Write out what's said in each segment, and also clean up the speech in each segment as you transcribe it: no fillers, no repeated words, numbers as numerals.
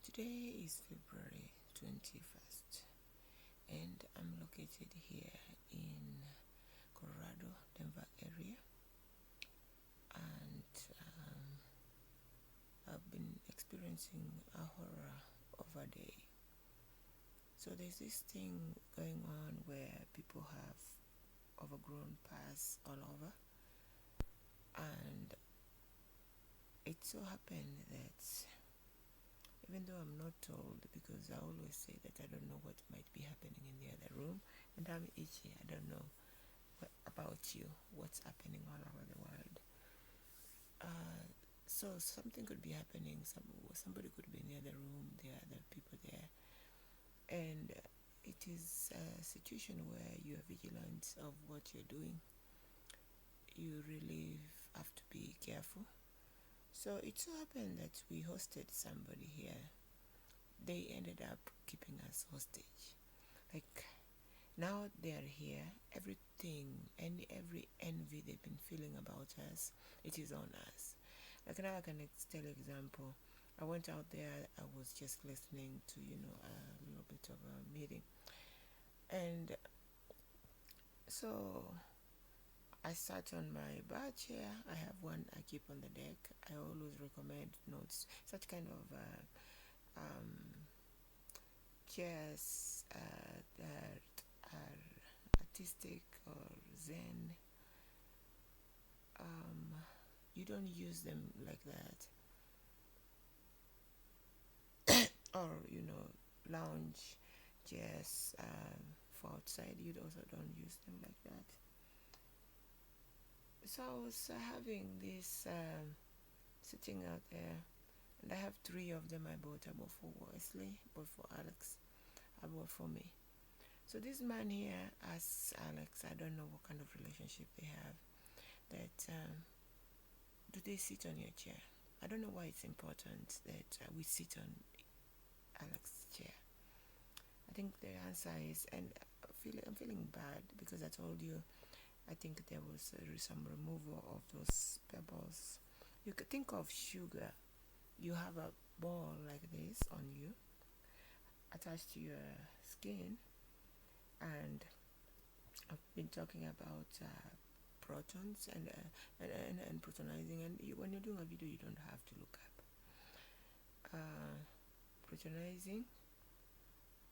Today is February 21st, and I'm located here in Colorado, Denver area, and I've been experiencing a horror of a day. So there's this thing going on where people have overgrown paths all over, and it so happened that even though I'm not told, because I always say that I don't know what might be happening in the other room, and I'm itchy, I don't know about you, what's happening all over the world. So something could be happening, somebody could be in the other room, there are other people there, and it is a situation where you are vigilant of what you're doing. You really have to be careful. So it so happened that we hosted somebody here. They ended up keeping us hostage. Like, now they are here, everything and every envy they've been feeling about us, it is on us. Like, now I can tell you example. I went out there, I was just listening to, a little bit of a meeting. And so I sat on my bar chair. I have one I keep on the deck. I always recommend notes, such kind of chairs that are artistic or zen. You don't use them like that, or lounge chairs for outside. You also don't use them like that. So I was having this sitting out there, and I have three of them. I bought for Wesley, bought for Alex, I bought for me. So this man here asks Alex, I don't know what kind of relationship they have, that do they sit on your chair? I don't know why it's important that we sit on Alex's chair. I think the answer is, and I'm feeling bad because I told you, I think there was some removal of those pebbles. You could think of sugar. You have a ball like this on you, attached to your skin, and I've been talking about protons and protonizing. And when you're doing a video, you don't have to look up protonizing,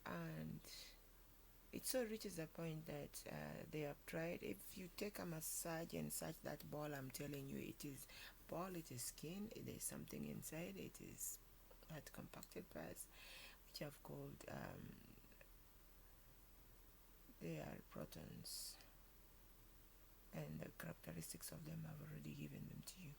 and it so reaches a point that they have tried. If you take a massage and such that ball, I'm telling you, it is ball, it is skin, there's something inside, it is that compacted parts, which I've called, they are protons, and the characteristics of them I've already given them to you.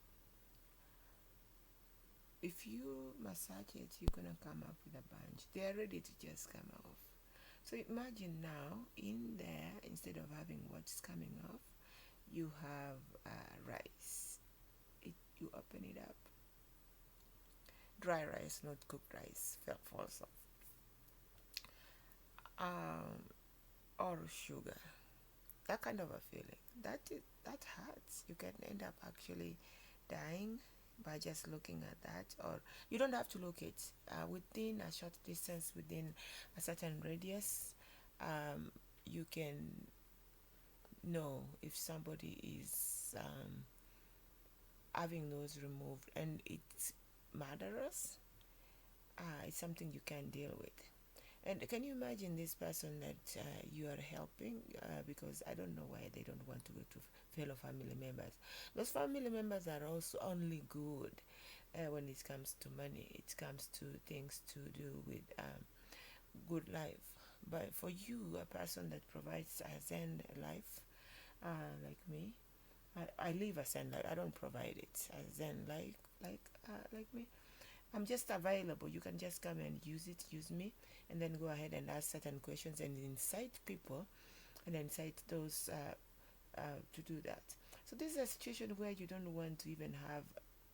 If you massage it, you're gonna come up with a bunch. They are ready to just come off. So imagine now, in there, instead of having what's coming off, you have rice. You open it up. Dry rice, not cooked rice, falls off. Or sugar. That kind of a feeling. That hurts. You can end up actually dying by just looking at that, or you don't have to look it. Within a short distance, within a certain radius, you can know if somebody is having those removed and it's murderous. It's something you can deal with. And can you imagine this person that you are helping? Because I don't know why they don't want to go to fellow family members. Those family members are also only good when it comes to money. It comes to things to do with good life. But for you, a person that provides a Zen life, like me, I live a Zen life. I don't provide it. A Zen life, like me. I'm just available. You can just come and use me, and then go ahead and ask certain questions and incite people and incite those to do that. So this is a situation where you don't want to even have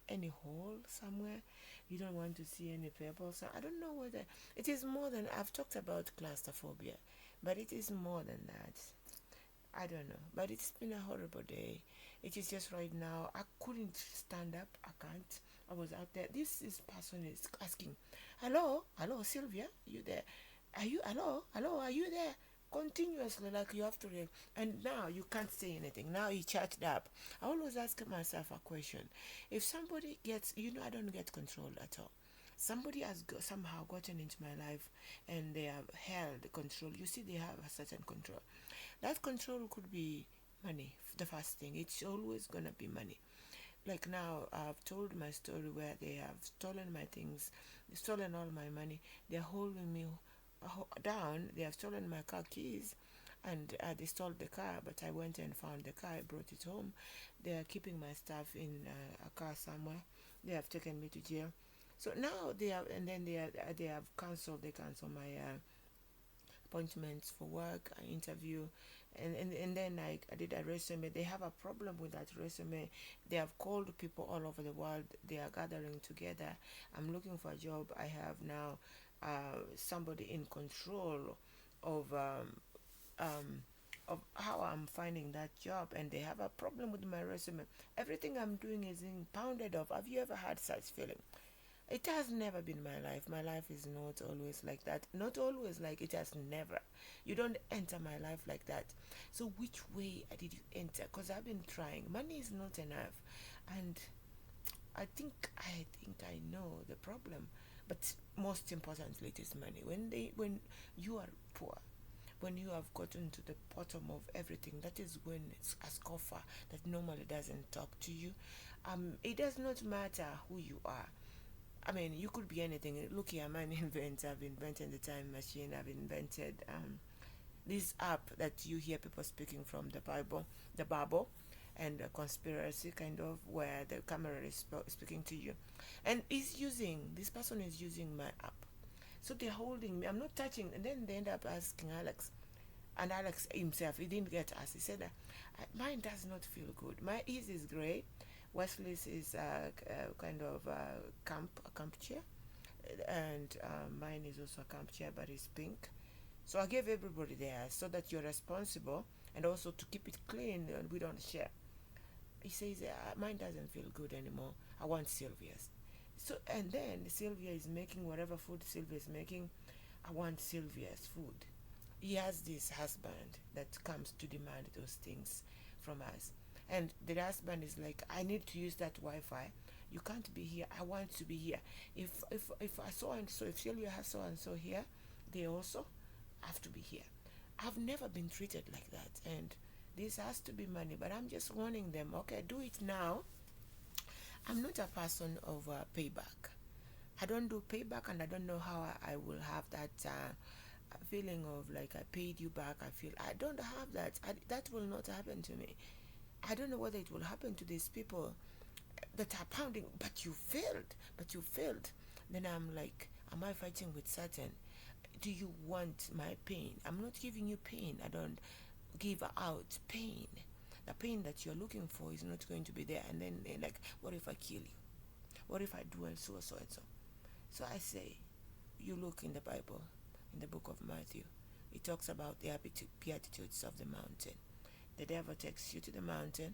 any hole somewhere. You don't want to see any pebbles. So I don't know whether it is more than, I've talked about claustrophobia, but it is more than that. I don't know, but it's been a horrible day. It is just right now, I couldn't stand up. I can't. I was out there. This person is asking, hello, hello, Sylvia, you there? Are you, hello, hello, are you there? Continuously, like you have to and now you can't say anything. Now he charged up. I always ask myself a question. If somebody gets, I don't get control at all. Somebody has somehow gotten into my life and they have held control. You see, they have a certain control. That control could be money. The first thing, it's always gonna be money. Like now, I've told my story where they have stolen my things, stolen all my money. They're holding me down. They have stolen my car keys, and they stole the car. But I went and found the car. I brought it home. They are keeping my stuff in a car somewhere. They have taken me to jail. So now they have, and then they have cancelled. They cancel my appointments for work, interview, and then I did a resume. They have a problem with that resume. They have called people all over the world. They are gathering together. I'm looking for a job. I have now somebody in control of um, of how I'm finding that job, and they have a problem with my resume. Everything I'm doing is impounded of. Have you ever had such feeling? It has never been my life. My life is not always like that. Not always like it has never. You don't enter my life like that. So which way did you enter? Because I've been trying. Money is not enough, and I think I know the problem. But most importantly, it is money. When you are poor, when you have gotten to the bottom of everything, that is when it's a scoffer that normally doesn't talk to you. It does not matter who you are. I mean, you could be anything. Look here, I'm an inventor. I've invented the time machine. I've invented this app that you hear people speaking from the Bible, and a conspiracy kind of where the camera is speaking to you, and this person is using my app. So they're holding me. I'm not touching, and then they end up asking Alex, and Alex himself, he didn't get us. He said, mine does not feel good. My ease is grey. Wesley's is kind of a camp chair, and mine is also a camp chair, but it's pink. So I gave everybody theirs so that you're responsible, and also to keep it clean and we don't share. He says, mine doesn't feel good anymore. I want Sylvia's. So, and then Sylvia is making whatever food Sylvia is making. I want Sylvia's food. He has this husband that comes to demand those things from us. And the husband is like, I need to use that Wi-Fi. You can't be here. I want to be here. If I so and so, if Sylvia has so and so here, they also have to be here. I've never been treated like that, and this has to be money. But I'm just warning them. Okay, do it now. I'm not a person of payback. I don't do payback, and I don't know how I will have that feeling of like I paid you back. I feel I don't have that. That will not happen to me. I don't know whether it will happen to these people that are pounding, but you failed, but you failed. Then I'm like, am I fighting with Satan? Do you want my pain? I'm not giving you pain. I don't give out pain. The pain that you're looking for is not going to be there. And then they're like, what if I kill you? What if I do and so and so and so? So I say, you look in the Bible, in the book of Matthew, it talks about the beatitudes of the mountain. The devil takes you to the mountain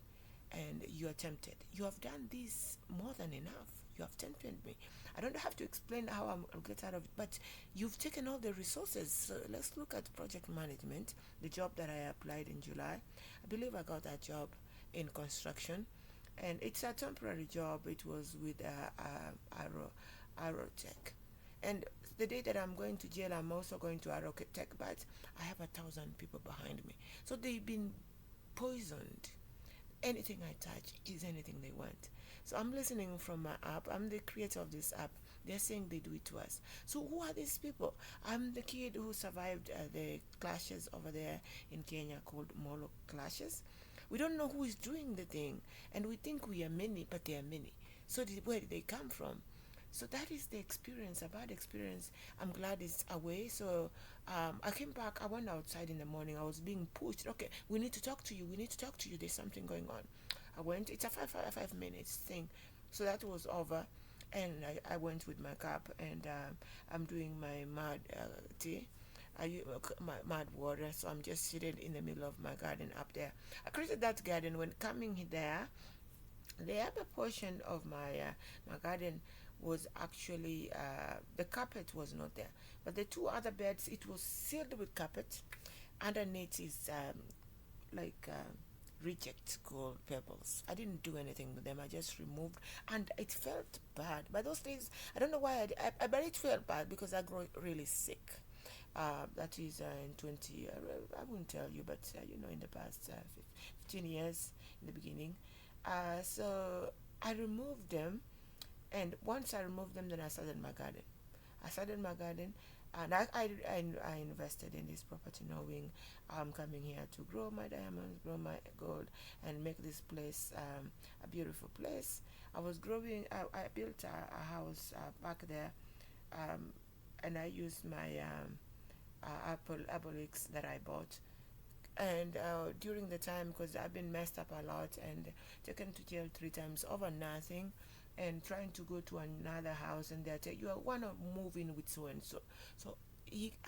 and you are tempted. You have done this more than enough. You have tempted me. I don't have to explain how I'll get out of it, but you've taken all the resources. So let's look at project management, the job that I applied in July. I believe I got that job in construction, and it's a temporary job. It was with Aerotech. And the day that I'm going to jail, I'm also going to Aerotech, but I have 1,000 people behind me. So they've been poisoned. Anything I touch is anything they want. So I'm listening from my app. I'm the creator of this app. They're saying they do it to us. So who are these people? I'm the kid who survived the clashes over there in Kenya called Molo clashes. We don't know who is doing the thing, and we think we are many, but they are many. So where did they come from? So that is the experience, a bad experience. I'm glad it's away. So I came back. I went outside in the morning. I was being pushed. Okay, we need to talk to you. We need to talk to you. There's something going on. I went. It's a 5 minutes thing. So that was over. And I went with my cup, and I'm doing my mud tea. My mud water. So I'm just seated in the middle of my garden up there. I created that garden. When coming there, the upper portion of my garden was actually the carpet was not there, but the two other beds, it was sealed with carpet. Underneath is like reject gold pebbles. I didn't do anything with them. I just removed, and it felt bad. By those days, I don't know why but it felt bad because I grew really sick. That is in 20, I wouldn't tell you, but in the past 15 years in the beginning. So I removed them, and once I removed them, then I started my garden. I started my garden, and I invested in this property knowing I'm coming here to grow my diamonds, grow my gold, and make this place a beautiful place. I was growing, I built a house back there, um, and I used my Apolix that I bought. And during the time, because I've been messed up a lot and taken to jail 3 times over nothing, and trying to go to another house, and they tell you want to move in with so and so. So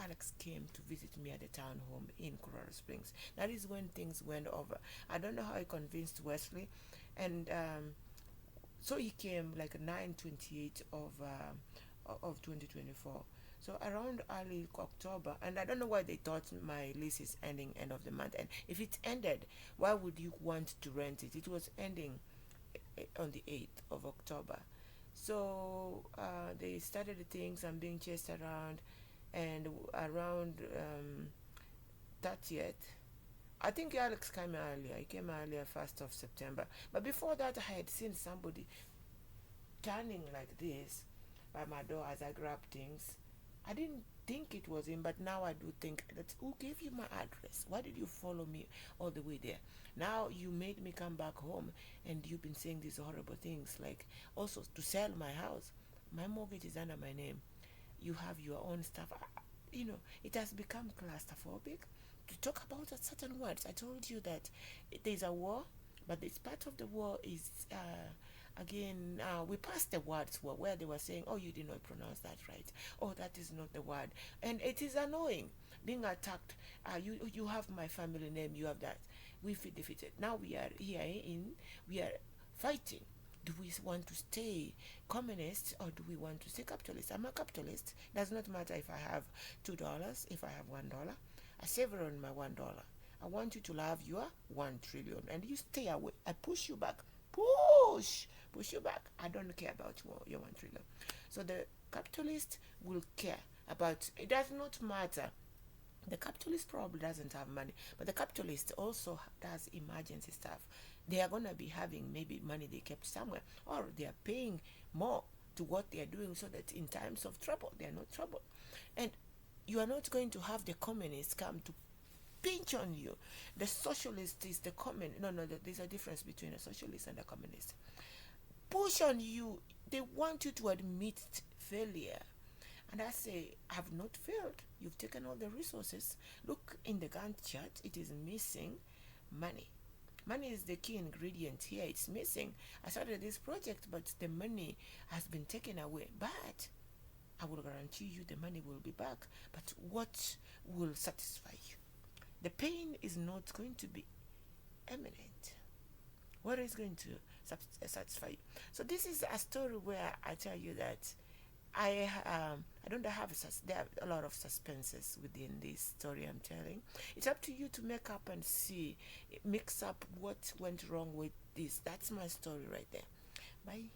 Alex came to visit me at the town home in Colorado Springs. That is when things went over. I don't know how I convinced Wesley, and so he came like 9/28 of 2024. So around early October, and I don't know why they thought my lease is ending end of the month. And if it ended, why would you want to rent it? It was ending on the 8th of October. So they started the things. I'm being chased around, and around 30th, I think Alex came earlier. He came earlier, 1st of September. But before that, I had seen somebody turning like this by my door as I grabbed things. I didn't think it was him, but now I do think that who gave you my address? Why did you follow me all the way there? Now you made me come back home, and you've been saying these horrible things, like also to sell my house. My mortgage is under my name. You have your own stuff. It has become claustrophobic to talk about certain words. I told you that there's a war, but this part of the war is again, we passed the words where they were saying, oh, you did not pronounce that right, oh, that is not the word, and it is annoying being attacked. You have my family name, you have that. We've defeated. Now we are fighting. Do we want to stay communist, or do we want to stay capitalist? I'm a capitalist. Does not matter if I have $2, if I have $1. I save on my $1. I want you to have your 1 trillion, and you stay away. I push you back. Push you back. I don't care about your 1 trillion. So the capitalist will care about. It does not matter. The capitalist probably doesn't have money, but the capitalist also does emergency stuff. They are gonna be having maybe money they kept somewhere, or they are paying more to what they are doing, so that in times of trouble they are not troubled. And you are not going to have the communists come to pinch on you. The socialist is the communist. No, there's a difference between a socialist and a communist. Push on you. They want you to admit failure. And I say, I have not failed. You've taken all the resources. Look in the Gantt chart, it is missing money. Money is the key ingredient here. It's missing. I started this project, but the money has been taken away. But I will guarantee you the money will be back. But what will satisfy you? The pain is not going to be imminent. What is going to satisfy you? So this is a story where I tell you that I don't have there are a lot of suspenses within this story I'm telling. It's up to you to make up and see, mix up what went wrong with this. That's my story right there. Bye.